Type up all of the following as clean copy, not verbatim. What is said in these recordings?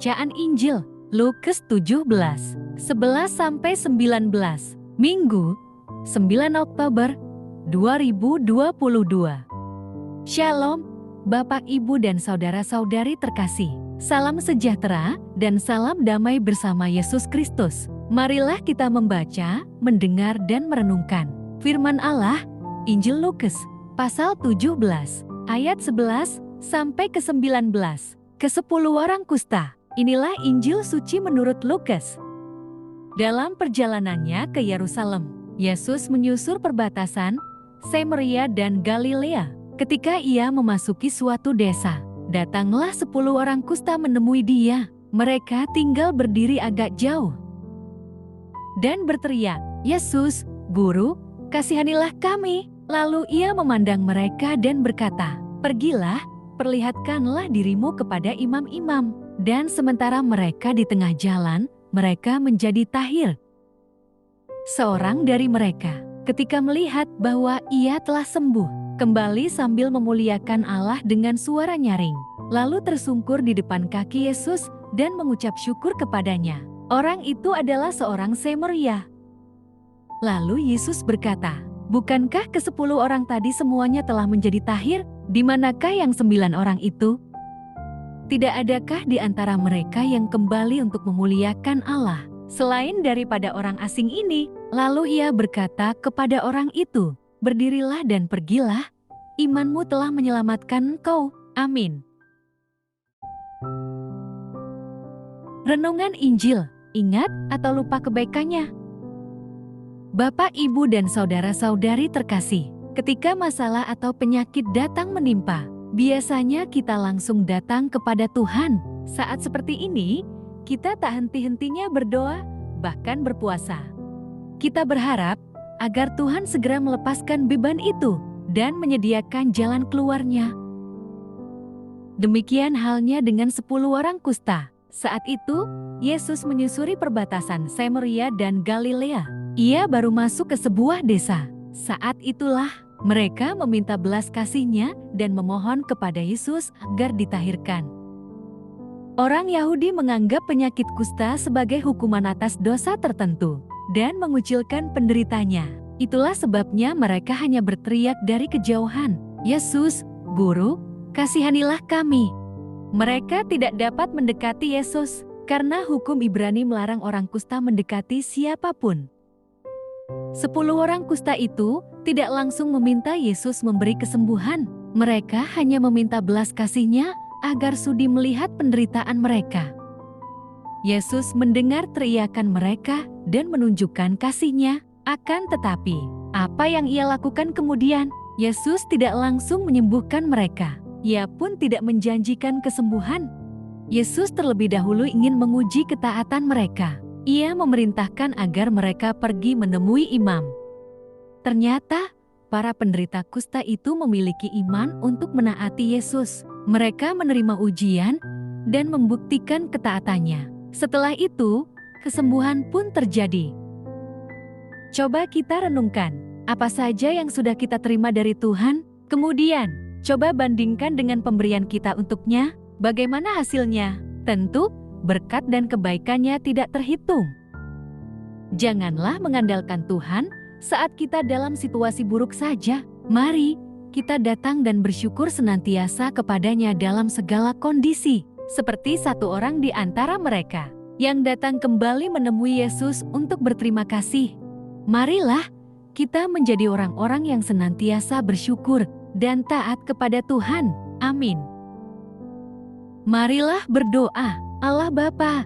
Bacaan Injil, Lukas 17, 11-19, Minggu, 9 Oktober 2022. Shalom, Bapak, Ibu, dan saudara-saudari terkasih. Salam sejahtera dan salam damai bersama Yesus Kristus. Marilah kita membaca, mendengar, dan merenungkan firman Allah, Injil Lukas, pasal 17, ayat 11 sampai ke 19. Ke-10 orang kusta. Inilah Injil suci menurut Lukas. Dalam perjalanannya ke Yerusalem, Yesus menyusur perbatasan Samaria dan Galilea. Ketika ia memasuki suatu desa, datanglah 10 orang kusta menemui dia. Mereka tinggal berdiri agak jauh dan berteriak, "Yesus, Guru, kasihanilah kami." Lalu ia memandang mereka dan berkata, "Pergilah, perlihatkanlah dirimu kepada imam-imam." Dan sementara mereka di tengah jalan, mereka menjadi tahir. Seorang dari mereka, ketika melihat bahwa ia telah sembuh, kembali sambil memuliakan Allah dengan suara nyaring. Lalu tersungkur di depan kaki Yesus dan mengucap syukur kepadanya. Orang itu adalah seorang Samaria. Lalu Yesus berkata, "Bukankah ke-10 orang tadi semuanya telah menjadi tahir? Di manakah yang 9 orang itu? Tidak adakah di antara mereka yang kembali untuk memuliakan Allah, selain daripada orang asing ini?" Lalu ia berkata kepada orang itu, "Berdirilah dan pergilah, imanmu telah menyelamatkan engkau." Amin. Renungan Injil, ingat atau lupa kebaikannya? Bapak, Ibu, dan saudara-saudari terkasih, ketika masalah atau penyakit datang menimpa, biasanya kita langsung datang kepada Tuhan. Saat seperti ini, kita tak henti-hentinya berdoa, bahkan berpuasa. Kita berharap agar Tuhan segera melepaskan beban itu dan menyediakan jalan keluarnya. Demikian halnya dengan 10 orang kusta. Saat itu, Yesus menyusuri perbatasan Samaria dan Galilea. Ia baru masuk ke sebuah desa. Saat itulah mereka meminta belas kasih-Nya dan memohon kepada Yesus agar ditahirkan. Orang Yahudi menganggap penyakit kusta sebagai hukuman atas dosa tertentu dan mengucilkan penderitanya. Itulah sebabnya mereka hanya berteriak dari kejauhan, "Yesus, Guru, kasihanilah kami." Mereka tidak dapat mendekati Yesus karena hukum Ibrani melarang orang kusta mendekati siapapun. 10 orang kusta itu tidak langsung meminta Yesus memberi kesembuhan. Mereka hanya meminta belas kasih-Nya agar sudi melihat penderitaan mereka. Yesus mendengar teriakan mereka dan menunjukkan kasih-Nya. Akan tetapi, apa yang ia lakukan kemudian? Yesus tidak langsung menyembuhkan mereka. Ia pun tidak menjanjikan kesembuhan. Yesus terlebih dahulu ingin menguji ketaatan mereka. Ia memerintahkan agar mereka pergi menemui imam. Ternyata, para penderita kusta itu memiliki iman untuk menaati Yesus. Mereka menerima ujian dan membuktikan ketaatannya. Setelah itu, kesembuhan pun terjadi. Coba kita renungkan, apa saja yang sudah kita terima dari Tuhan? Kemudian, coba bandingkan dengan pemberian kita untuknya. Bagaimana hasilnya? Tentu, berkat dan kebaikannya tidak terhitung. Janganlah mengandalkan Tuhan saat kita dalam situasi buruk saja. Mari kita datang dan bersyukur senantiasa kepada-Nya dalam segala kondisi, seperti satu orang di antara mereka yang datang kembali menemui Yesus untuk berterima kasih. Marilah kita menjadi orang-orang yang senantiasa bersyukur dan taat kepada Tuhan. Amin. Marilah berdoa. Allah Bapa,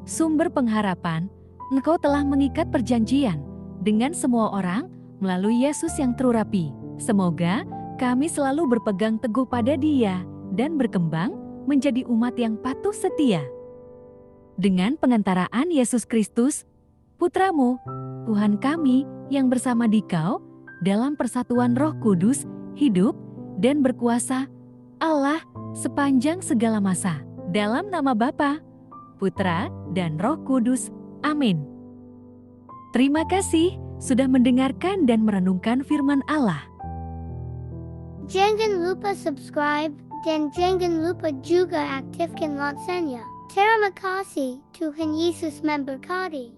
sumber pengharapan, Engkau telah mengikat perjanjian dengan semua orang melalui Yesus yang terurapi. Semoga kami selalu berpegang teguh pada Dia dan berkembang menjadi umat yang patuh setia. Dengan pengantaraan Yesus Kristus, Putra-Mu, Tuhan kami yang bersama Dikau dalam persatuan Roh Kudus, hidup dan berkuasa Allah sepanjang segala masa. Dalam nama Bapa, Putra, dan Roh Kudus. Amin. Terima kasih sudah mendengarkan dan merenungkan firman Allah. Jangan lupa subscribe dan jangan lupa juga aktifkan loncengnya. Terima kasih, Tuhan Yesus memberkati.